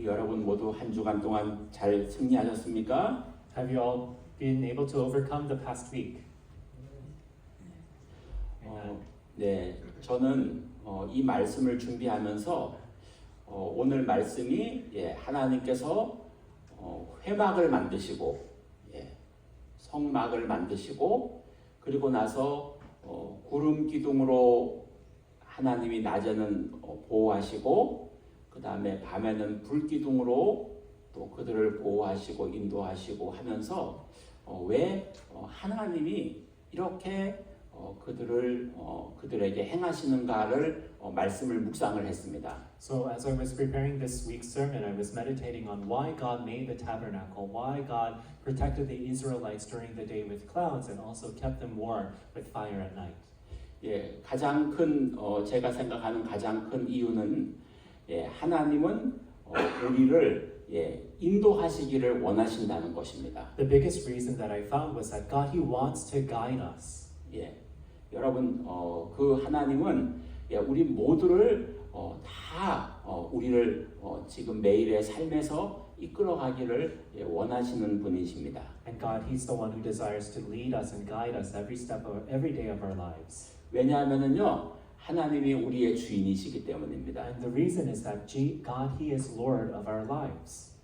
우리 여러분 모두 한 주간 동안 잘 승리하셨습니까? Have you all been able to overcome the past week? 네, 저는 이 말씀을 준비하면서 오늘 말씀이 하나님께서 회막을 만드시고 성막을 만드시고 그리고 나서 구름 기둥으로 하나님이 낮에는 보호하시고 그 다음에 밤에는 불 기둥으로 또 그들을 보호하시고 인도하시고 하면서 왜 하나님이 이렇게 그들에게 행하시는가를 말씀을 묵상을 했습니다. So as I was preparing this week's sermon, I was meditating on why God made the tabernacle, why God protected the Israelites during the day with clouds and also kept them warm with fire at night. 가장 큰 제가 생각하는 가장 큰 이유는 하나님은 우리를 인도하시기를 원하신다는 것입니다. The biggest reason that I found was that God, He wants to guide us. 여러분 그 하나님은 우리 모두를 다 우리를 지금 매일의 삶에서 이끌어가기를 원하시는 분이십니다. And God, He's the one who desires to lead us and guide us every step of every day of our lives. 왜냐하면은요 하나님이 우리의 주인이시기 때문입니다. And the reason is that God, He is Lord of our lives.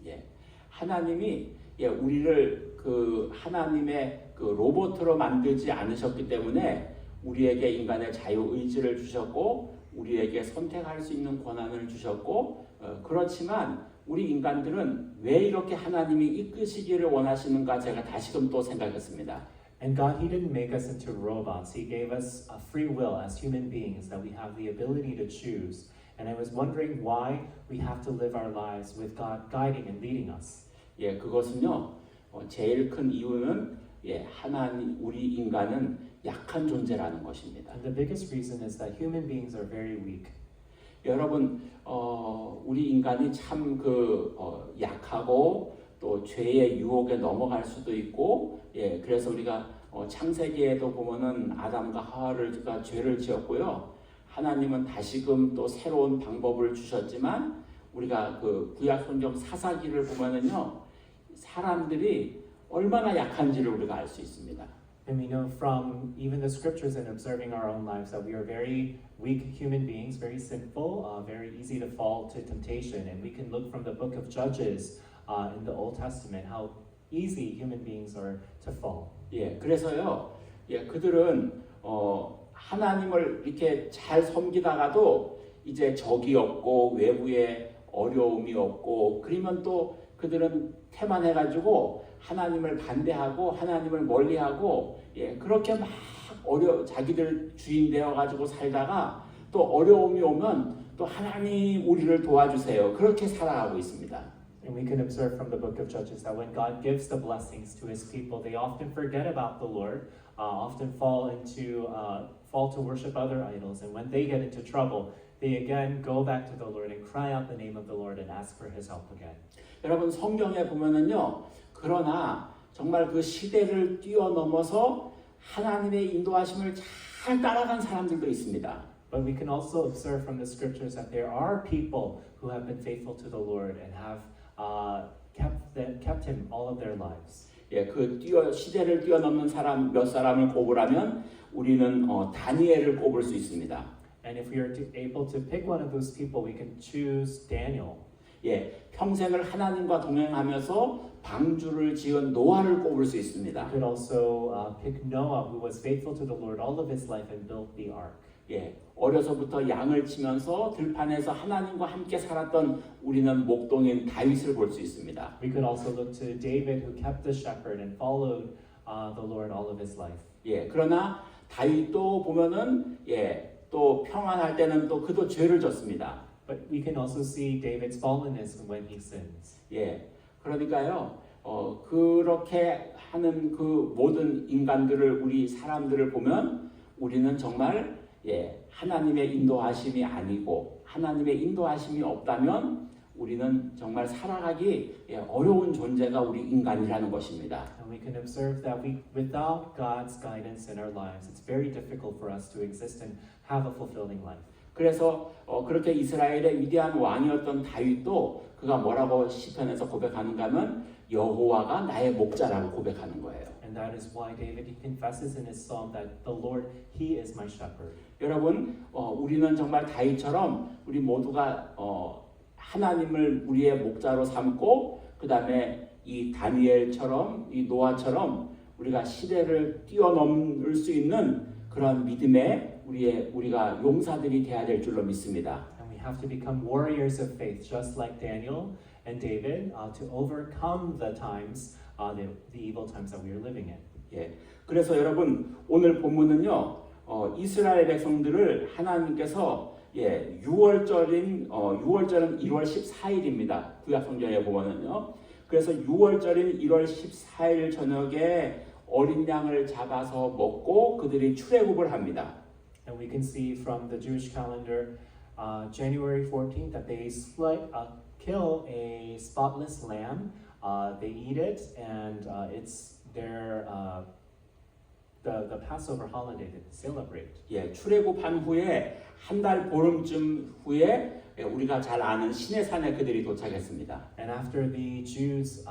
하나님이 우리를 그 하나님의 그 로봇으로 만들지 않으셨기 때문에 우리에게 인간의 자유 의지를 주셨고 우리에게 선택할 수 있는 권한을 주셨고 그렇지만 우리 인간들은 왜 이렇게 하나님이 이끄시기를 원하시는가 제가 다시금 또 생각했습니다. And God, He didn't make us into robots. He gave us a free will as human beings that we have the ability to choose. And I was wondering why we have to live our lives with God guiding and leading us. 그것은요 제일 큰 이유는 하나님 우리 인간은 약한 존재라는 것입니다. And the biggest reason is that human beings are very weak. 여러분 우리 인간이 참 약하고 또 죄의 유혹에 넘어갈 수도 있고 그래서 우리가 창세기에도 보면은 아담과 하와가 죄를 지었고요. 하나님은 다시금 또 새로운 방법을 주셨지만 우리가 그 구약 성경 사사기를 보면은요 사람들이 얼마나 약한지를 우리가 알 수 있습니다. And we know from even the scriptures and observing our own lives that we are very weak human beings, very sinful, very easy to fall to temptation. And we can look from the book of Judges in the Old Testament how easy human beings are to fall. 그래서요, 그들은 하나님을 이렇게 잘 섬기다가도 이제 적이 없고 외부에 어려움이 없고 그러면 또 그들은 태만해가지고 하나님을 반대하고 하나님을 멀리하고 그렇게 막 자기들 주인 되어가지고 살다가 또 어려움이 오면 또 하나님 우리를 도와주세요. 그렇게 살아가고 있습니다. And we can observe from the book of Judges that when God gives the blessings to His people, they often forget about the Lord, often fall to worship other idols. And when they get into trouble, they again go back to the Lord and cry out the name of the Lord and ask for His help again. 여러분 성경에 보면은요. 그러나 정말 그 시대를 뛰어넘어서 하나님의 인도하심을 잘 따라간 사람들도 있습니다. But we can also observe from the scriptures that there are people who have been faithful to the Lord and have kept Him all of their lives. 그 시대를 뛰어넘는 사람 몇 사람을 꼽으라면 우리는 다니엘을 꼽을 수 있습니다. And if we are able to pick one of those people, we can choose Daniel. 평생을 하나님과 동행하면서 방주를 지은 노아를 꼽을 수 있습니다. We could also pick Noah, who was faithful to the Lord all of his life and built the ark. 어려서부터 양을 치면서 들판에서 하나님과 함께 살았던 우리는 목동인 다윗을 볼 수 있습니다. We could also look to David, who kept the shepherd and followed the Lord all of his life. 그러나 다윗도 보면은 또 평안할 때는 또 그도 죄를 졌습니다. But we can also see David's fallenness when he sins. 그러니까요. 그렇게 하는 그 모든 인간들을 우리 사람들을 보면 우리는 정말 하나님의 인도하심이 아니고 하나님의 인도하심이 없다면 우리는 정말 살아가기 어려운 존재가 우리 인간이라는 것입니다. And we can observe that without God's guidance in our lives, it's very difficult for us to exist and have a fulfilling life. 그래서 그렇게 이스라엘의 위대한 왕이었던 다윗도 그가 뭐라고 시편에서 고백하는가 하면 여호와가 나의 목자라고 고백하는 거예요. And that is why David he confesses in his psalm that the Lord, He is my shepherd. 여러분, 우리는 정말 다윗처럼 우리 모두가 하나님을 우리의 목자로 삼고 그 다음에 이 다니엘처럼 이 노아처럼 우리가 시대를 뛰어넘을 수 있는 그런 믿음의 우리가 용사들이 돼야 될 줄로 믿습니다. And we have to become warriors of faith, just like Daniel and David, to overcome the times, the evil times that we are living in. 예, 그래서 여러분 오늘 본문은요 이스라엘 백성들을 하나님께서 6월절은 1월 14일입니다. 구약 성경에 보면은요. 그래서 6월절인 1월 14일 저녁에 어린 양을 잡아서 먹고 그들이 출애굽을 합니다. And we can see from the Jewish calendar, January 14th, that they kill a spotless lamb. They eat it, and it's their the Passover holiday that they celebrate. 예, 출애굽한 후에 한 달 보름쯤 후에 우리가 잘 아는 시내산에 그들이 도착했습니다. And after the Jews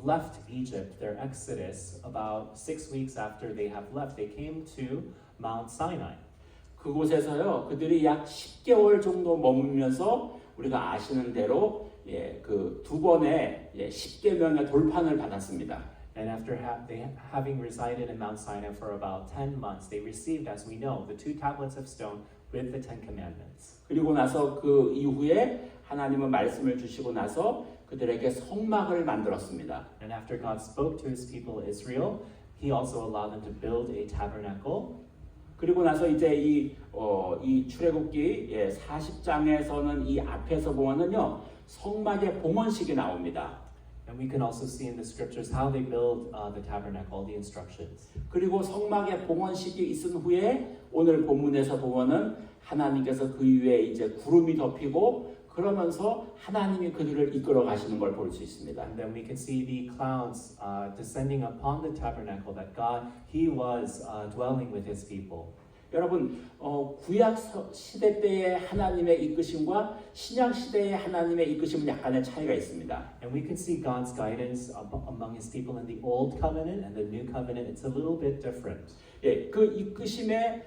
left Egypt, their exodus, about 6 weeks after they have left, they came to Mount Sinai. 그곳에서요 그들이 약 10개월 정도 머물면서 우리가 아시는 대로 그 두 번의 10계명의 돌판을 받았습니다. And after having resided in Mount Sinai for about 10 months, they received, as we know, the 2 tablets of stone with the 10 commandments. 그리고 나서 그 이후에 하나님은 말씀을 주시고 나서 그들에게 성막을 만들었습니다. And after God spoke to His people Israel, He also allowed them to build a tabernacle. 그리고 나서 이제 이 출애굽기 40장에서는 이 앞에서 보면은요 성막의 봉헌식이 나옵니다. And we can also see in the scriptures how they build the tabernacle, the instructions. 그리고 성막의 봉헌식이 있은 후에 오늘 본문에서 보면은 하나님께서 그 위에 이제 구름이 덮이고 그러면서 하나님이 그들을 이끌어 가시는 걸 볼 수 있습니다. And then we can see the clouds descending upon the tabernacle, that God, He was dwelling with His people. 여러분 구약 시대 때의 하나님의 이끄심과 신약 시대의 하나님의 이끄심은 약간의 차이가 있습니다. And we can see God's guidance among His people in the Old Covenant and the New Covenant. It's a little bit different. 예, 그 이끄심의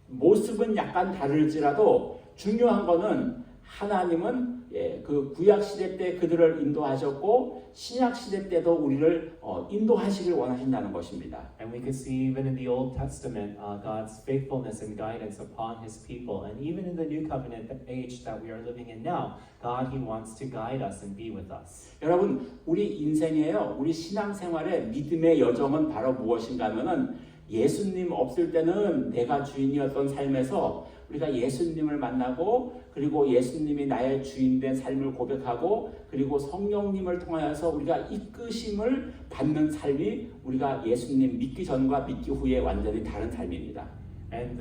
모습은 약간 다를지라도 중요한 거는 하나님은 그 구약 시대 때 그들을 인도하셨고 신약 시대 때도 우리를 인도하시길 원하신다는 것입니다. And we can see even in the Old Testament God's faithfulness and guidance upon His people, and even in the New Covenant age that we are living in now, God, He wants to guide us and be with us. 여러분 우리 인생에요 우리 신앙생활의 믿음의 여정은 바로 무엇인가 하면은 예수님 없을 때는 내가 주인이었던 삶에서 우리가 예수님을 만나고 그리고 예수님이 나의 주인된 삶을 고백하고 그리고 성령님을 통하여서 우리가 이끄심을 받는 삶이 우리가 예수님 믿기 전과 믿기 후에 완전히 다른 삶입니다. And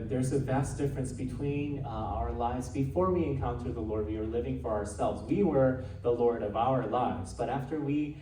there's a vast difference between our lives. Before we encountered the Lord, we were living for ourselves. We were the Lord of our lives. But after we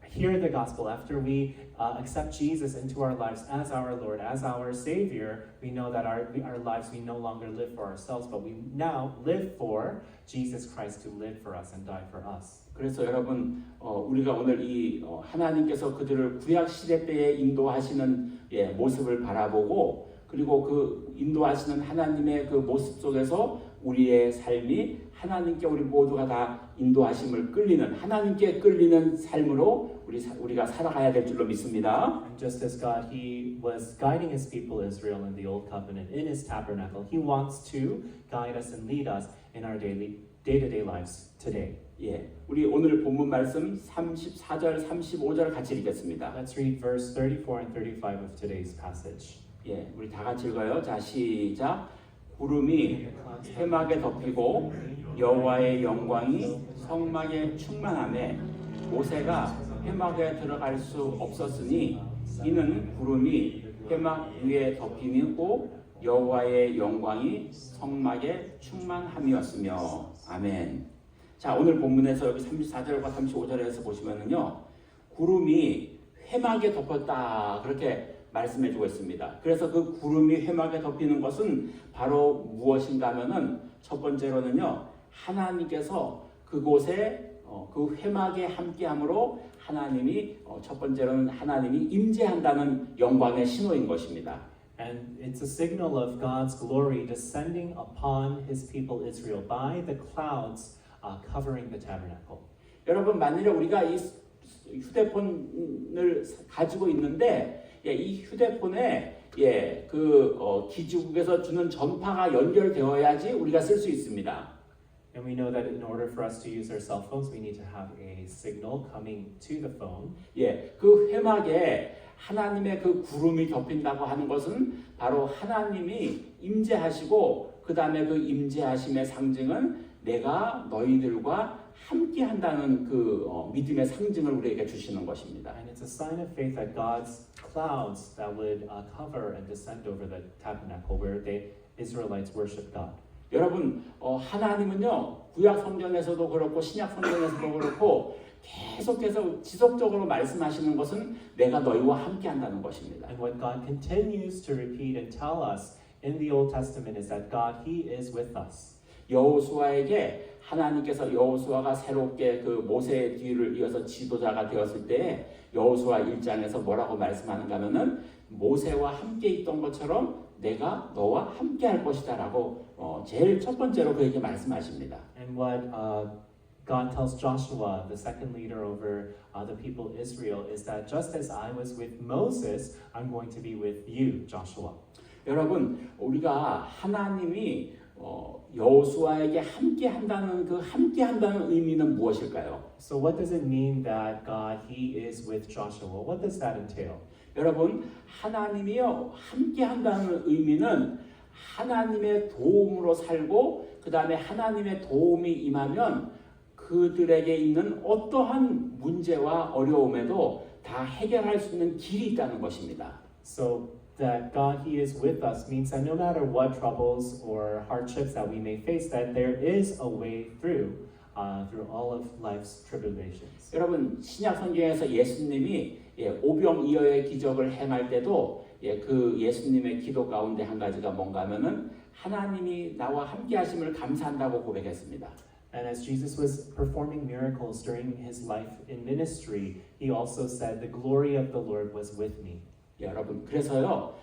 hear the gospel, after we accept Jesus into our lives as our Lord, as our Savior, we know that our lives, we no longer live for ourselves, but we now live for Jesus Christ to live for us and die for us. 그래서 여러분 우리가 오늘 이 하나님께서 그들을 구약 시대 때에 인도하시는 모습을 바라보고 그리고 그 인도하시는 하나님의 그 모습 속에서 우리의 삶이 하나님께 우리 모두가 다 인도하심을 끌리는 하나님께 끌리는 삶으로 우리가 살아가야 될 줄로 믿습니다. And just as God, He was guiding His people Israel in the Old Covenant in His tabernacle, He wants to guide us and lead us in our day-to-day lives today. 예, 우리 오늘 본문 말씀 34절, 35절 같이 읽겠습니다. Let's read verse 34 and 35 of today's passage. 예, 우리 다 같이 읽어요. 자, 시작. 구름이 회막에 덮이고 여호와의 영광이 성막에 충만하매 모세가 회막에 들어갈 수 없었으니 이는 구름이 회막 위에 덮이고 여호와의 영광이 성막에 충만함이었으며 아멘. 자, 오늘 본문에서 여기 34절과 35절에서 보시면은요 구름이 회막에 덮였다 그렇게 말씀해주고 있습니다. 그래서 그 구름이 회막에 덮이는 것은 바로 무엇인가 하면은 첫 번째로는요, 하나님께서 그곳에 그 회막에 함께함으로 하나님이 첫 번째로는 하나님이 임재한다는 영광의 신호인 것입니다. And it's a signal of God's glory descending upon His people Israel by the clouds covering the tabernacle. 여러분, 만일에 우리가 이 휴대폰을 가지고 있는데 이 휴대폰에 기지국에서 주는 전파가 연결되어야지 우리가 쓸 수 있습니다. And we know that in order for us to use our cell phones, we need to have a signal coming to the phone. 그 회막에 하나님의 그 구름이 덮인다고 하는 것은 바로 하나님이 임재하시고 그 다음에 그 임재하심의 상징은 내가 너희들과 함께 한다는 그 믿음의 상징을 우리에게 주시는 것입니다. And it's a sign of faith that God's clouds that would cover and descend over the tabernacle where the Israelites worship God. 여러분, 하나님은요, 구약 성경에서도 그렇고 신약 성경에서도 그렇고 계속해서 지속적으로 말씀하시는 것은 내가 너희와 함께 한다는 것입니다. And what God continues to repeat and tell us in the Old Testament is that God, He is with us. 여호수아에게 하나님께서 여호수아가 새롭게 그 모세의 뒤를 이어서 지도자가 되었을 때 여호수아 1장에서 뭐라고 말씀하는가 하면은 모세와 함께 있던 것처럼 내가 너와 함께 할 것이다라고 제일 첫 번째로 그에게 말씀하십니다. And what God tells Joshua, the second leader over the people of Israel, is that just as I was with Moses, I'm going to be with you, Joshua. 여러분, 우리가 하나님이 여호수아에게 함께 한다는 그 함께 한다는 의미는 무엇일까요? So what does it mean that God, He is with Joshua? What does that entail? 여러분, 하나님이요 함께 한다는 의미는 하나님의 도움으로 살고 그 다음에 하나님의 도움이 임하면 그들에게 있는 어떠한 문제와 어려움에도 다 해결할 수 있는 길이 있다는 것입니다. So that God, He is with us means that no matter what troubles or hardships that we may face, that there is a way through all of life's tribulations. 여러분, 신약 성경에서 예수님이 오병이어의 기적을 행할 때도 그 예수님의 기도 가운데 한 가지가 뭔가 하면은 하나님이 나와 함께 하심을 감사한다고 고백했습니다. And as Jesus was performing miracles during His life in ministry, He also said, "The glory of the Lord was with me." 여러분, 그래서요,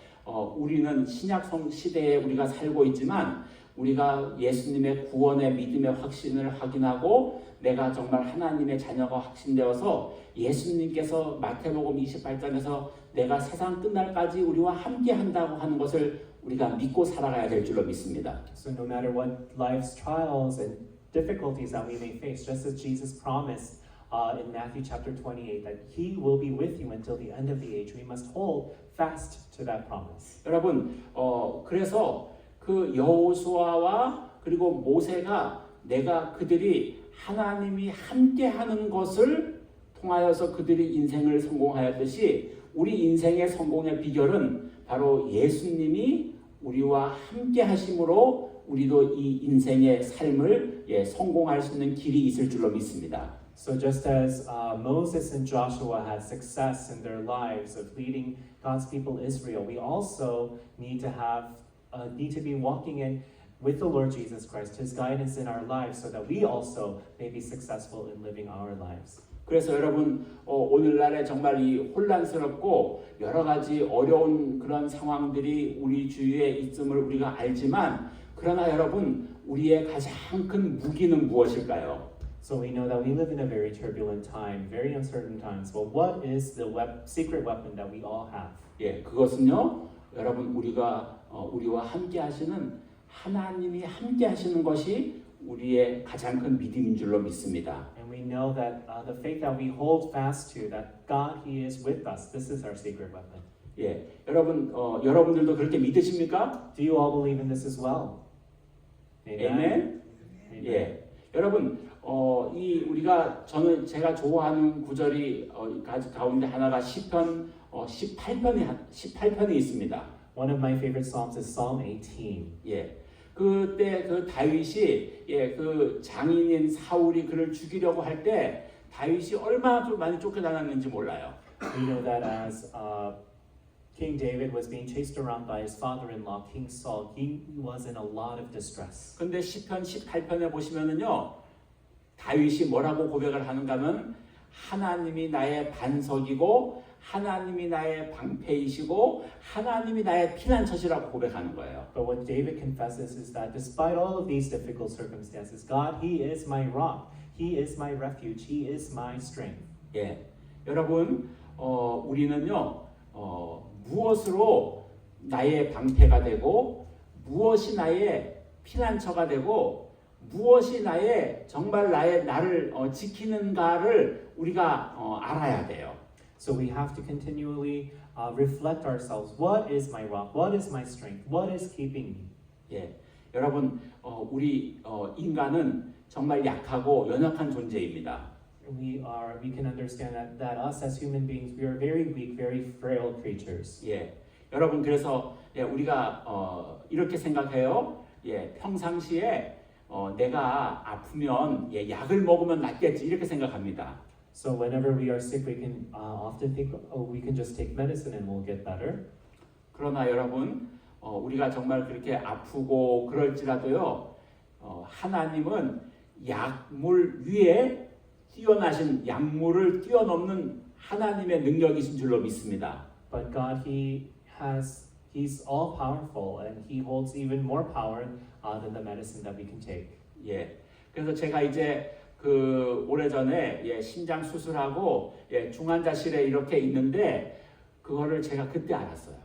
우리는 신약 시대에 우리가 살고 있지만 우리가 예수님의 구원의 믿음의 확신을 확인하고 내가 정말 하나님의 자녀가 확신되어서 예수님께서 마태복음 28장에서 내가 세상 끝날까지 우리와 함께 한다고 하는 것을 우리가 믿고 살아가야 될 줄로 믿습니다. So no matter what life's trials and difficulties that we may face, just as Jesus promised in Matthew chapter 28 that He will be with you until the end of the age, we must hold fast to that promise. 여러분, 그래서 그 여호수아와 그리고 모세가 내가 그들이 하나님이 함께하는 것을 통하여서 그들이 인생을 성공하였듯이 우리 인생의 성공의 비결은 바로 예수님이 우리와 함께하심으로 우리도 이 인생의 삶을 성공할 수 있는 길이 있을 줄로 믿습니다. So just as Moses and Joshua had success in their lives of leading God's people Israel, we also need to be walking in with the Lord Jesus Christ, His guidance in our lives, so that we also may be successful in living our lives. 그래서 여러분 오늘날에 정말 이 혼란스럽고 여러 가지 어려운 그런 상황들이 우리 주위에 있음을 우리가 알지만 그러나 여러분 우리의 가장 큰 무기는 무엇일까요? So we know that we live in a very turbulent time, very uncertain times. But what is the secret weapon that we all have? 그것은요, 여러분 우리와 함께 하시는 하나님이 함께 하시는 것이 우리의 가장 큰 믿음인 줄로 믿습니다. And we know that the faith that we hold fast to, that God, He is with us. This is our secret weapon. 여러분 여러분들도 그렇게 믿으십니까? Do you all believe in this as well? 아멘. 여러분 제가 좋아하는 구절이 가운데 하나가 시편 18편이 있습니다. One of my favorite psalms is Psalm 18. 그때 그 다윗이 그 장인인 사울이 그를 죽이려고 할 때 다윗이 얼마나 좀 많이 쫓겨다녔는지 몰라요. We know that as King David was being chased around by his father-in-law, King Saul. He was in a lot of distress. 근데 시편 18편에 보시면은요. 다윗이 뭐라고 고백을 하는가 하면 하나님이 나의 반석이고 하나님이 나의 방패이시고 하나님이 나의 피난처시라고 고백하는 거예요. But what David confesses is that despite all of these difficult circumstances, God, He is my rock. He is my refuge. He is my strength. 예, 여러분, 우리는요, 무엇으로 나의 방패가 되고 무엇이 나의 피난처가 되고 무엇이 정말 나를 지키는가를 우리가 알아야 돼요. So we have to continually reflect ourselves. What is my rock? What is my strength? What is keeping me? 예, 여러분, 우리 인간은 정말 약하고 연약한 존재입니다. We can understand that us as human beings, we are very weak, very frail creatures. 예, 여러분 그래서 우리가 이렇게 생각해요. 예, 평상시에 내가 아프면 약을 먹으면 낫겠지 이렇게 생각합니다. So whenever we are sick, we can often think, oh, we can just take medicine and we'll get better. 그러나 여러분, 우리가 정말 그렇게 아프고 그럴지라도요, 하나님은 약물 위에 뛰어나신 약물을 뛰어넘는 하나님의 능력이신 줄로 믿습니다. But God, He's all powerful and He holds even more power than the medicine that we can take. 예, 그래서 제가 이제 오래전에 심장 수술하고 중환자실에 이렇게 있는데 그거를 제가 그때 알았어요.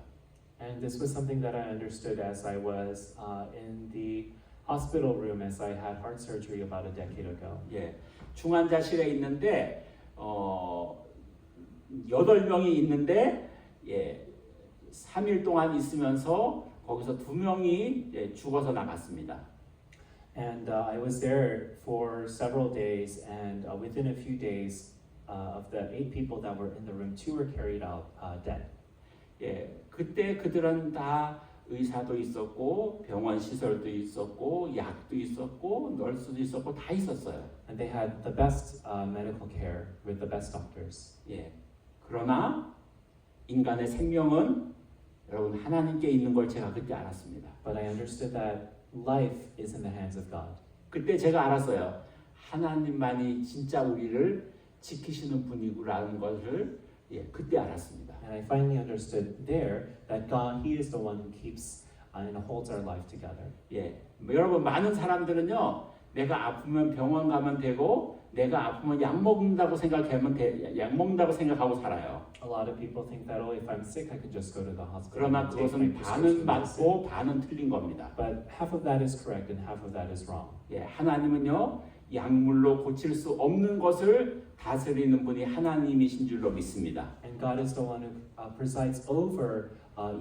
And this was something that I understood as I was in the hospital room as I had heart surgery about a decade ago. 예, 중환자실에 있는데 8명이 있는데 3일 동안 있으면서 거기서 2명이 죽어서 나갔습니다. And I was there for several days, and within a few days, of the 8 people that were in the room, 2 were carried out dead. 예, 그때 그들은 다 의사도 있었고 병원 시설도 있었고 약도 있었고 널스도 있었고 다 있었어요. And they had the best medical care with the best doctors. 예, 그러나 인간의 생명은 여러분 하나님께 있는 걸 제가 그때 알았습니다. But I understood that life is in the hands of God. 그때 제가 알았어요. 하나님만이 진짜 우리를 지키시는 분이구라는 것을 그때 알았습니다. And I finally understood there that God, He is the one who keeps and holds our life together. 예, 여러분 많은 사람들은요, 내가 아프면 병원 가면 되고, 내가 아프면 약 먹는다고 생각하고 살아요. A lot of people think that, oh, if I'm sick, I can just go to the hospital. 그러나 and take my 그것은 반은 prescription medicine. 맞고 반은 틀린 겁니다. But half of that is correct and half of that is wrong. 예, 하나님은요, 약물로 고칠 수 없는 것을 다스리는 분이 하나님이신 줄로 믿습니다. And God is the one who presides over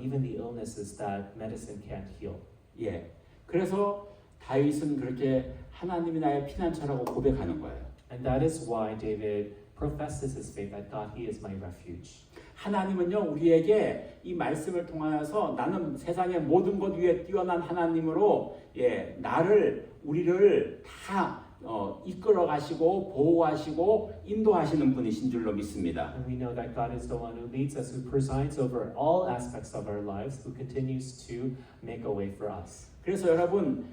even the illnesses that medicine can't heal. 예, 그래서 다윗은 그렇게 하나님이 나의 피난처라고 고백하는 거예요. And that is why David professes his faith that God, He is my refuge. 하나님은요, 우리에게 이 말씀을 통하여서 나는 세상의 모든 것 위에 뛰어난 하나님으로 우리를 다 이끌어 가시고 보호하시고 인도하시는 분이신 줄로 믿습니다. And we know that God is the one who leads us, who presides over all aspects of our lives, who continues to make a way for us. 그래서 여러분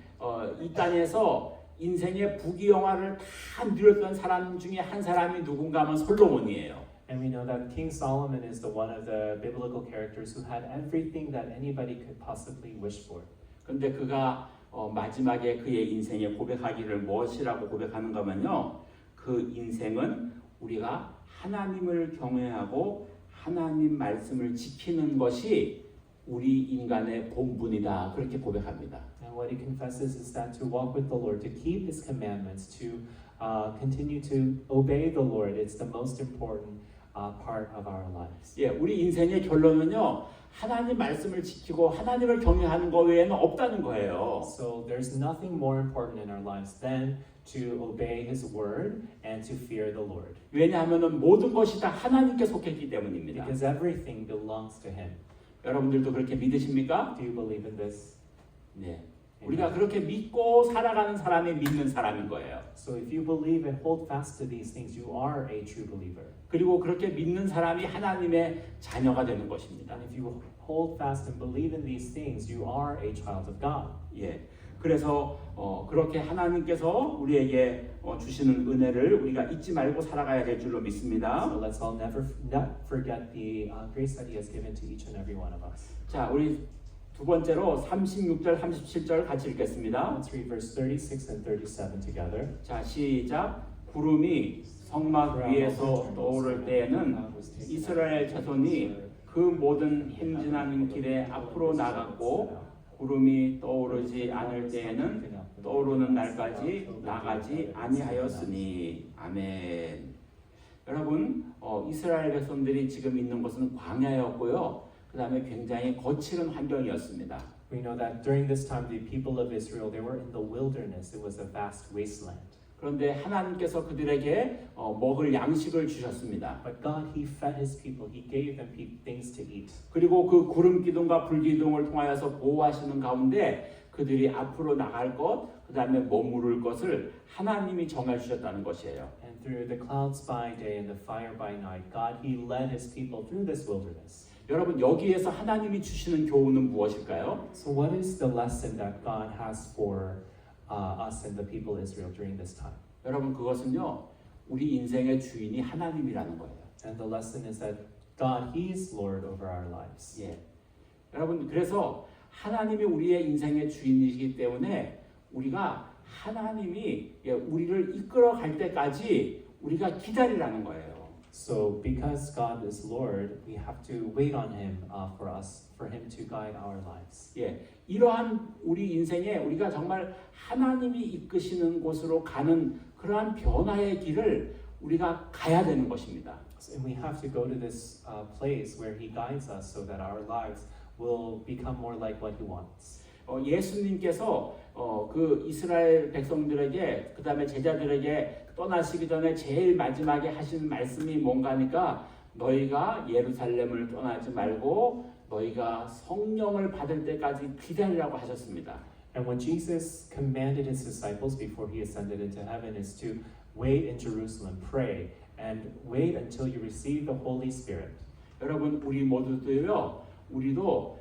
이 땅에서 인생의 부귀영화를 다 누렸던 사람 중에 한 사람이 누군가 하면 솔로몬이에요. And we know that King Solomon is the one of the biblical characters who had everything that anybody could possibly wish for. 근데 그가 마지막에 그의 인생에 고백하기를 무엇이라고 고백하는가 하면요. 그 인생은 우리가 하나님을 경외하고 하나님 말씀을 지키는 것이 우리 인간의 본분이다. 그렇게 고백합니다. And what he confesses is that to walk with the Lord, to keep His commandments, to continue to obey the Lord, it's the most important part of our lives. 예, 우리 인생의 결론은요. 하나님 말씀을 지키고 하나님을 경외하는 것 외에는 없다는 거예요. So there's nothing more important in our lives than to obey His word and to fear the Lord. 왜냐하면 모든 것이 다 하나님께 속했기 때문입니다. Because everything belongs to Him. 여러분들도 그렇게 믿으십니까? Do you believe in this? 네. 우리가 그렇게 믿고 살아가는 사람이 믿는 사람인 거예요. So if you believe and hold fast to these things, you are a true believer. 그리고 그렇게 믿는 사람이 하나님의 자녀가 되는 것입니다. And if you hold fast and believe in these things, you are a child of God. 예. 그래서 그렇게 하나님께서 우리에게 주시는 은혜를 우리가 잊지 말고 살아가야 될 줄로 믿습니다. So let's all not forget the grace that He has given to each and every one of us. 자, 우리 두 번째로 36절, 37절 같이 읽겠습니다. Let's read verse 36 and 37 together. 자, 시작. 구름이 성막 위에서 떠오를 때에는 이스라엘 자손이 그 모든 행진하는 길에 앞으로 나갔고 구름이 떠오르지 않을 때에는 떠오르는 날까지 나가지 아니하였으니. 아멘. 여러분, 이스라엘 백성들이 지금 있는 곳은 광야였고요. 그 다음에 굉장히 거칠은 환경이었습니다. We know that during this time, the people of Israel, they were in the wilderness. It was a vast wasteland. 그런데 하나님께서 그들에게 먹을 양식을 주셨습니다. But God, He fed His people. He gave them things to eat. 그리고 그 구름 기둥과 불 기둥을 통하여서 보호하시는 가운데 그들이 앞으로 나갈 것, 그 다음에 머무를 것을 하나님이 정해 주셨다는 것이에요. And through the clouds by day and the fire by night, God, He led His people through this wilderness. 여러분, 여기에서 하나님이 주시는 교훈은 무엇일까요? So what is the lesson that God has for us and the people of Israel during this time? 여러분, 그것은요, 우리 인생의 주인이 하나님이라는 거예요. And the lesson is that God, He is Lord over our lives. 예. 여러분, 그래서 하나님이 우리의 인생의 주인이시기 때문에 우리가 하나님이 우리를 이끌어 갈 때까지 우리가 기다리라는 거예요. So because God is Lord, we have to wait on Him for Him to guide our lives. 예, 이러한 우리 인생에 우리가 정말 하나님이 이끄시는 곳으로 가는 그러한 변화의 길을 우리가 가야 되는 것입니다. And we have to go to this place where He guides us so that our lives will become more like what He wants. 예수님께서 그 이스라엘 백성들에게 그 다음에 제자들에게 떠나시기 전에 제일 마지막에 하신 말씀이 뭔가 하니까 너희가 예루살렘을 떠나지 말고 너희가 성령을 받을 때까지 기다리라고 하셨습니다. And what Jesus commanded His disciples before He ascended into heaven is to wait in Jerusalem, pray, and wait until you receive the Holy Spirit. 여러분, 우리 모두도요, 우리도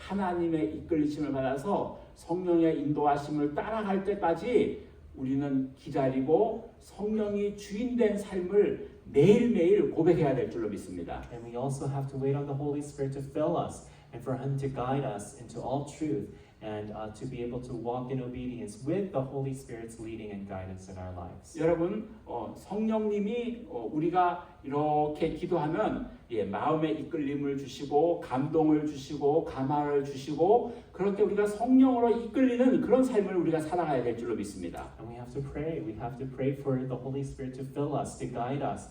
하나님의 이끌리심을 받아서 성령의 인도하심을 따라갈 때까지 우리는 기다리고 성령이 주인된 삶을 매일매일 고백해야 될 줄로 믿습니다. And we also have to wait on the Holy Spirit to fill us and for Him to guide us into all truth and to be able to walk in obedience with the Holy Spirit's leading and guidance in our lives. 여러분, 성령님이 우리가 이렇게 기도하면 마음의 이끌림을 주시고 감동을 주시고 감화를 주시고 그렇게 우리가 성령으로 이끌리는 그런 삶을 우리가 살아가야 될 줄로 믿습니다. And we have to pray. We have to pray for the Holy Spirit to fill us, to guide us,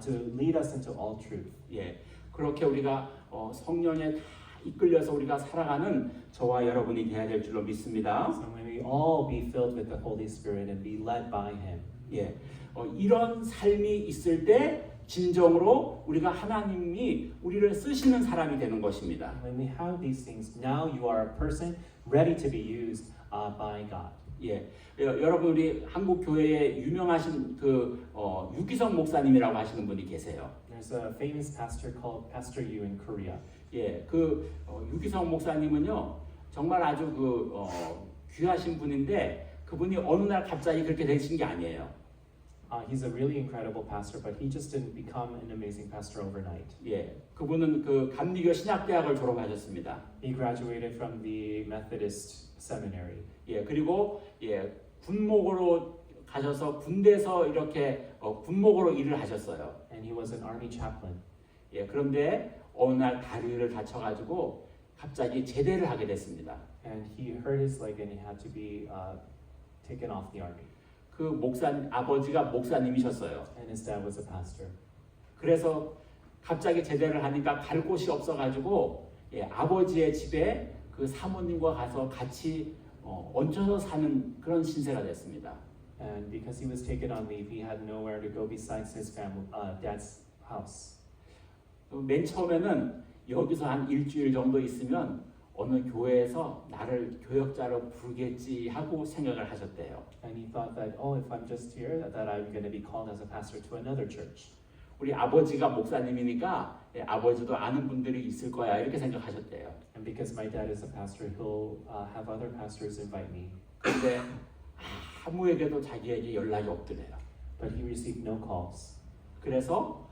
to lead us into all truth. 예, 그렇게 우리가 성령에 다 이끌려서 우리가 살아가는 저와 여러분이 되어야 될 줄로 믿습니다. So may we all be filled with the Holy Spirit and be led by Him. 예, 이런 삶이 있을 때 진정으로 우리가 하나님이 우리를 쓰시는 사람이 되는 것입니다. When we have these things, now you are a person ready to be used by God. 예, 여러분 우리 한국 교회에 유명하신 그 유기성 목사님이라고 하시는 분이 계세요. There's a famous pastor called Pastor Yu in Korea. 예, 그 유기성 목사님은요 정말 아주 그 귀하신 분인데 그분이 어느 날 갑자기 그렇게 되신 게 아니에요. He's a really incredible pastor, but he just didn't become an amazing pastor overnight. 예, 그분은 그 감리교 신학대학을 졸업하셨습니다. He graduated from the Methodist Seminary. 예, 그리고 군목으로 가셔서 군대에서 이렇게 군목으로 일을 하셨어요. And he was an army chaplain. 예, 그런데 어느 날 다리를 다쳐가지고 갑자기 제대를 하게 됐습니다. And he hurt his leg and he had to be taken off the army. 그 아버지가 목사님이셨어요. And his dad was a pastor. 그래서 갑자기 제대를 하니까 갈 곳이 없어가지고 아버지의 집에 그 사모님과 가서 같이 얹혀서 사는 그런 신세가 됐습니다. And because he was taken on leave, he had nowhere to go besides his dad's house. 맨 처음에는 여기서 한 일주일 정도 있으면 어느 교회에서 나를 교역자로 부르겠지 하고 생각을 하셨대요. And he thought that, oh, if I'm just here, that I'm going to be called as a pastor to another church. 우리 아버지가 목사님이니까 아버지도 아는 분들이 있을 거야 이렇게 생각하셨대요. And because my dad is a pastor, he'll have other pastors invite me. 근데 아무에게도 자기에게 연락이 없더래요. But he received no calls. 그래서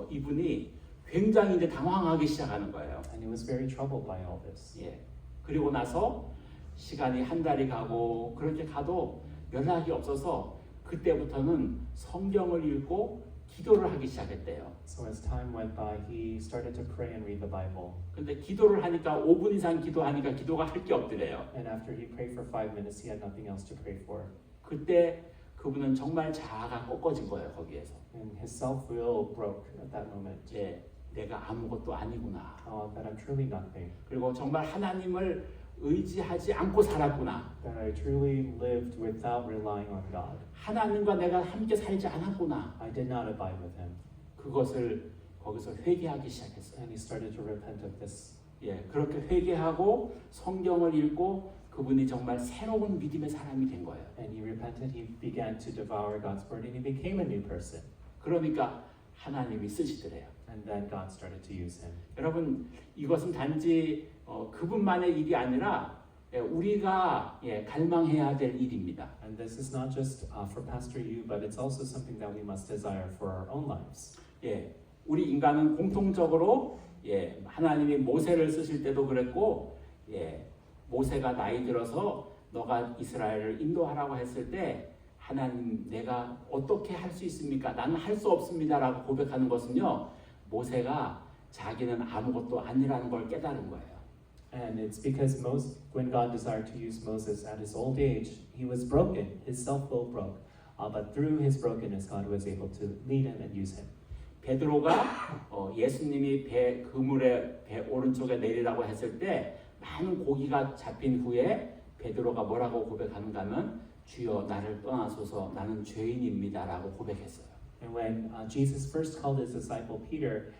이분이 굉장히 이제 당황하기 시작하는 거예요. And he was very troubled by all this. 예. 그리고 나서 시간이 한 달이 가고 그렇게 가도 연락이 없어서 그때부터는 성경을 읽고 기도를 하기 시작했대요. So as time went by, he started to pray and read the Bible. 근데 기도를 하니까 5분 이상 기도하니까 기도가 할 게 없더래요. And after he prayed for 5 minutes, he had nothing else to pray for. 그때 그분은 정말 자아가 꺾어진 거예요, 거기에서. And his self-will broke at that moment. 예, 내가 아무것도 아니구나. That I'm truly nothing. 그리고 정말 하나님을 의지하지 않고 살았구나. That I truly lived without relying on God. 하나님과 내가 함께 살지 않았구나. I did not abide with him. 그것을 거기서 회개하기 시작했어요. And he started to repent of this. 예, 그렇게 회개하고 성경을 읽고 그분이 정말 새로운 믿음의 사람이 된 거예요. And he repented, he began to devour God's word, and he became a new person. 그러니까 하나님이 쓰시더래요. And then God started to use him. 여러분, 이것은 단지 그분만의 일이 아니라 우리가 갈망해야 될 일입니다. And this is not just for Pastor Yu, but it's also something that we must desire for our own lives. 예, 우리 인간은 공통적으로 하나님이 모세를 쓰실 때도 그랬고, 모세가 나이 들어서 너가 이스라엘을 인도하라고 했을 때 하나님 내가 어떻게 할 수 있습니까? 나는 할 수 없습니다라고 고백하는 것은요, 모세가 자기는 아무것도 아니라는 걸 깨달은 거예요. And it's because when God desired to use Moses at his old age, he was broken. His self-will broke. But through his brokenness, God was able to lead him and use him. 베드로가 예수님이 그물의 배 오른쪽에 내리라고 했을 때 많은 고기가 잡힌 후에 베드로가 뭐라고 고백하는가 하면 주여 나를 떠나소서 나는 죄인입니다라고 고백했어요. And when Jesus first called his disciple Peter,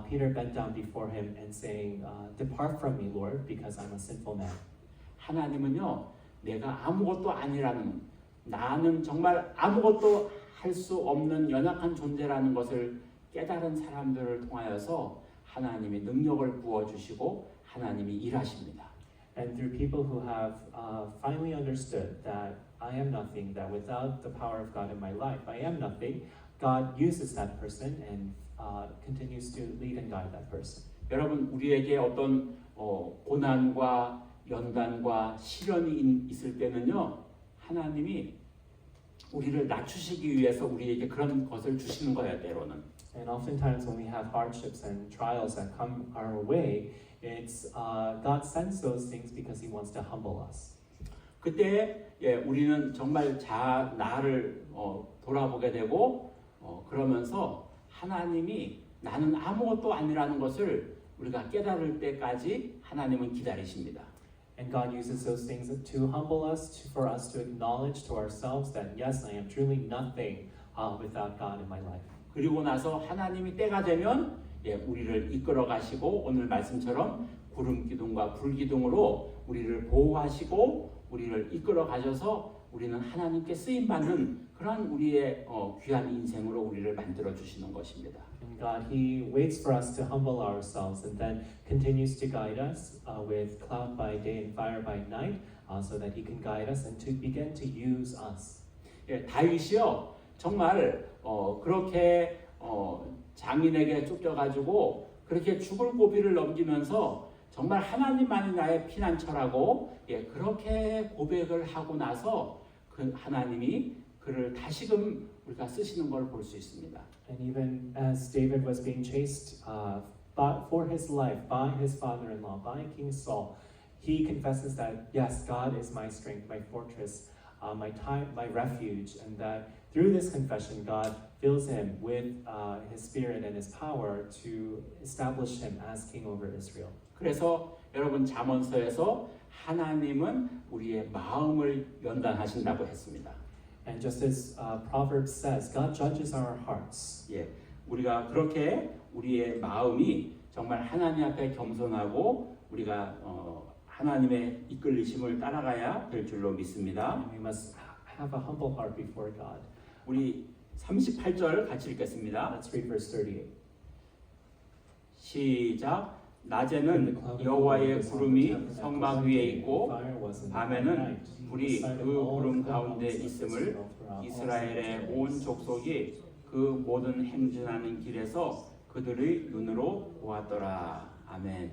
Peter bent down before him and saying, "Depart from me, Lord, because I'm a sinful man." 하나님은요, 내가 아무것도 아니라는, 나는 정말 아무것도 할 수 없는 연약한 존재라는 것을 깨달은 사람들을 통하여서 하나님이 능력을 부어주시고 하나님이 일하십니다. And through people who have finally understood that I am nothing, that without the power of God in my life, I am nothing, God uses that person and continues to lead and guide that person. 여러분, 우리에게 어떤 고난과 연단과 시련이 있을 때는요, 하나님이 우리를 낮추시기 위해서 우리에게 그런 것을 주시는 거예요, 때로는. And oftentimes when we have hardships and trials that come our way, it's God sends those things because He wants to humble us. 그때 우리는 정말 나를 돌아보게 되고 그러면서 하나님이 나는 아무것도 아니라는 것을 우리가 깨달을 때까지 하나님은 기다리십니다. And God uses those things to humble us, for us to acknowledge to ourselves that yes, I am truly nothing without God in my life. 그리고 나서 하나님이 때가 되면 우리를 이끌어 가시고 오늘 말씀처럼 구름 기둥과 불 기둥으로 우리를 보호하시고 우리를 이끌어 가셔서 우리는 하나님께 쓰임 받는 그런 우리의 귀한 인생으로 우리를 만들어 주시는 것입니다. And God, He waits for us to humble ourselves and then continues to guide us with cloud by day and fire by night, so that He can guide us and to begin to use us. 다윗이요 정말 그렇게 장인에게 쫓겨가지고 그렇게 죽을 고비를 넘기면서 정말 하나님만이 나의 피난처라고 그렇게 고백을 하고 나서 그 하나님이 그를 다시금 우리가 쓰시는 걸 볼 수 있습니다. And even as David was being chased for his life by his father-in-law, by King Saul, he confesses that yes, God is my strength, my fortress, my refuge, and that through this confession, God fills him with His Spirit and His power to establish him as king over Israel. 그래서 여러분 잠언서에서 하나님은 우리의 마음을 연단하신다고 했습니다. And just as Proverbs says, God judges our hearts. 우리가 그렇게 우리의 마음이 정말 하나님 앞에 겸손하고 우리가 하나님의 이끌리심을 따라가야 될 줄로 믿습니다. And we must have a humble heart before God. 우리 38절 같이 읽겠습니다. Let's read verse 38. 시작. 낮에는 여호와의 구름이 성막 위에 있고 밤에는 불이 그 구름 가운데 있음을 이스라엘의 온 족속이 그 모든 행진하는 길에서 그들의 눈으로 보았더라. 아멘.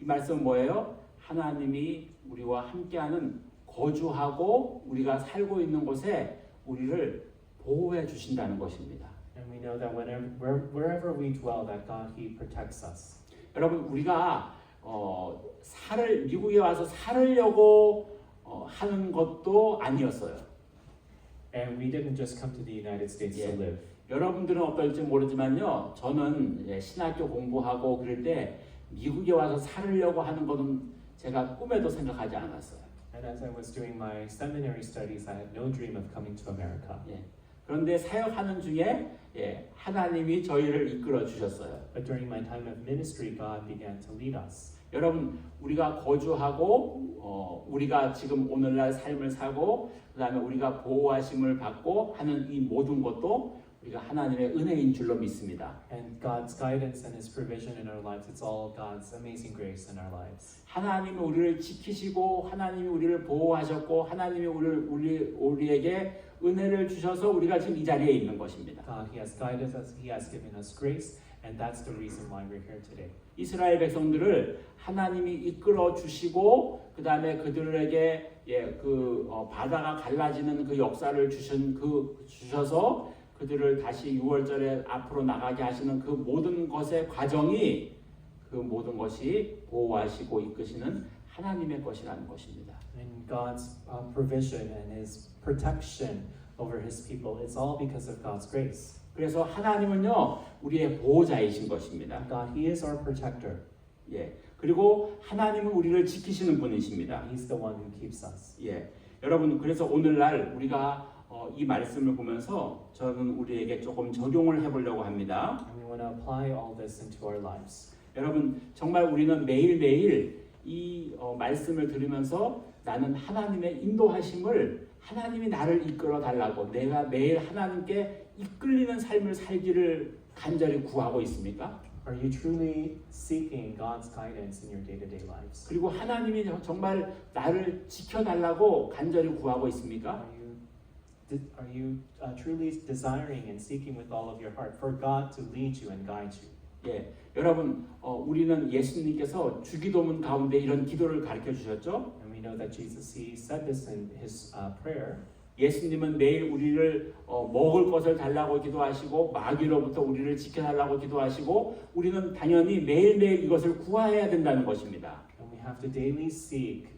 이 말씀은 뭐예요? 하나님이 우리와 함께하는 거주하고 우리가 살고 있는 곳에 우리를 보호해 주신다는 것입니다. And we know that wherever we dwell, that God He protects us. 여러분 우리가 미국에 와서 살으려고 하는 것도 아니었어요. And we didn't just come to the United States to live. 여러분들은 어떨지 모르지만요. 저는 신학교 공부하고 그럴 때 미국에 와서 살으려고 하는 것은 제가 꿈에도 생각하지 않았어요. And as I was doing my seminary studies, I had no dream of coming to America. 그런데 사역하는 중에 하나님이 저희를 이끌어 주셨어요. But during my time of ministry, God began to lead us. 여러분 우리가 거주하고 우리가 지금 오늘날 삶을 사고 그다음에 우리가 보호하심을 받고 하는 이 모든 것도 우리가 하나님의 은혜인 줄로 믿습니다. And God's guidance and His provision in our lives, it's all God's amazing grace in our lives. 하나님이 우리를 지키시고 하나님이 우리를 보호하셨고 하나님이 우리에게 은혜를 주셔서 우리가 지금 이 자리에 있는 것입니다. God, He has guided us, He has given us grace, and that's the reason why we're here today. 이스라엘 백성들을 하나님이 이끌어 주시고 그다음에 그들에게 바다가 갈라지는 그 역사를 주셔서 그들을 다시 6월절에 앞으로 나가게 하시는 그 모든 것의 과정이 그 모든 것이 보호하시고 이끄시는 하나님의 것이라는 것입니다. And God's provision and His protection over His people, it's all because of God's grace. 그래서 하나님은요 우리의 보호자이신 것입니다. God, He is our protector. 그리고 하나님은 우리를 지키시는 분이십니다. He's the one who keeps us. 여러분 그래서 오늘날 우리가 이 말씀을 보면서 저는 우리에게 조금 적용을 해보려고 합니다. And we want to apply all this into our lives. 여러분 정말 우리는 매일매일 이 말씀을 들으면서 나는 하나님의 인도하심을 하나님이 나를 이끌어 달라고 내가 매일 하나님께 이끌리는 삶을 살기를 간절히 구하고 있습니까? Are you truly seeking God's guidance in your day-to-day lives? 그리고 하나님이 정말 나를 지켜달라고 간절히 구하고 있습니까? Are you truly desiring and seeking with all of your heart for God to lead you and guide you? 여러분 우리는 예수님께서 주기도문 가운데 이런 기도를 가르쳐 주셨죠? And we know that Jesus, He said this in His prayer. 예수님은 매일 우리를 먹을 것을 달라고 기도하시고 마귀로부터 우리를 지켜달라고 기도하시고 우리는 당연히 매일매일 이것을 구해야 된다는 것입니다. And we have to daily seek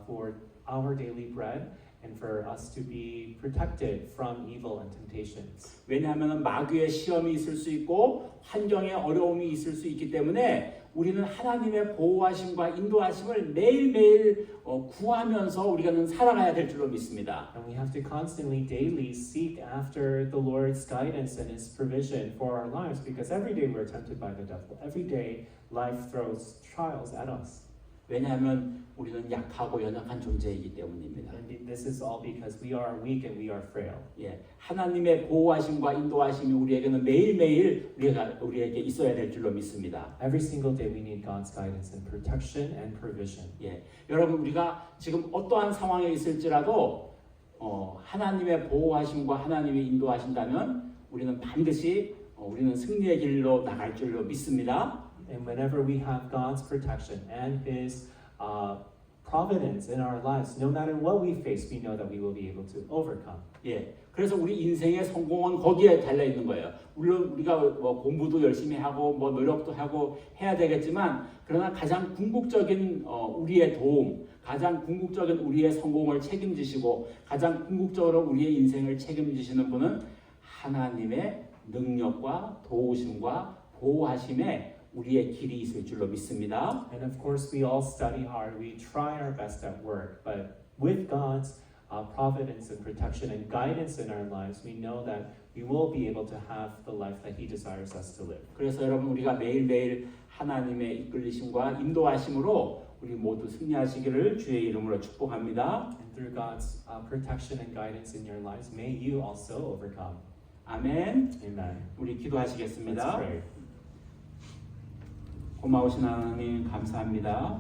for our daily bread and for us to be protected from evil and temptations. 왜냐하면 마귀의 시험이 있을 수 있고 환경의 어려움이 있을 수 있기 때문에 우리는 하나님의 보호하심과 인도하심을 매일매일 구하면서 우리가 살아가야 될 줄로 믿습니다. And we have to constantly, daily seek after the Lord's guidance and His provision for our lives because every day we're tempted by the devil. Every day life throws trials at us. 왜냐하면 우리는 약하고 연약한 존재이기 때문입니다. And this is all because we are weak and we are frail. 하나님의 보호하심과 인도하심이 우리에게는 매일매일 우리에게 있어야 될 줄로 믿습니다. Every single day we need God's guidance and protection and provision. 여러분 우리가 지금 어떠한 상황에 있을지라도 하나님의 보호하심과 하나님의 인도하신다면 우리는 반드시 우리는 승리의 길로 나갈 줄로 믿습니다. And whenever we have God's protection and His providence in our lives, no matter what we face, we know that we will be able to overcome. 그래서 우리 인생의 성공은 거기에 달려 있는 거예요. 물론 우리가 공부도 열심히 하고 노력도 하고 해야 되겠지만 그러나 가장 궁극적인 우리의 도움, 가장 궁극적인 우리의 성공을 책임지시고 가장 궁극적으로 우리의 인생을 책임지시는 분은 하나님의 능력과 도우심과 보호하심에 우리의 길이 있을 줄로 믿습니다. And of course, we all study hard. We try our best at work, but with God's providence and protection and guidance in our lives, we know that we will be able to have the life that He desires us to live. 그래서 여러분 우리가 매일매일 하나님의 이끌리심과 인도하심으로 우리 모두 승리하시기를 주의 이름으로 축복합니다. And through God's protection and guidance in your lives, may you also overcome. 아멘. Amen. 우리 Let's 기도하시겠습니다. pray. 고마우신 하나님 감사합니다.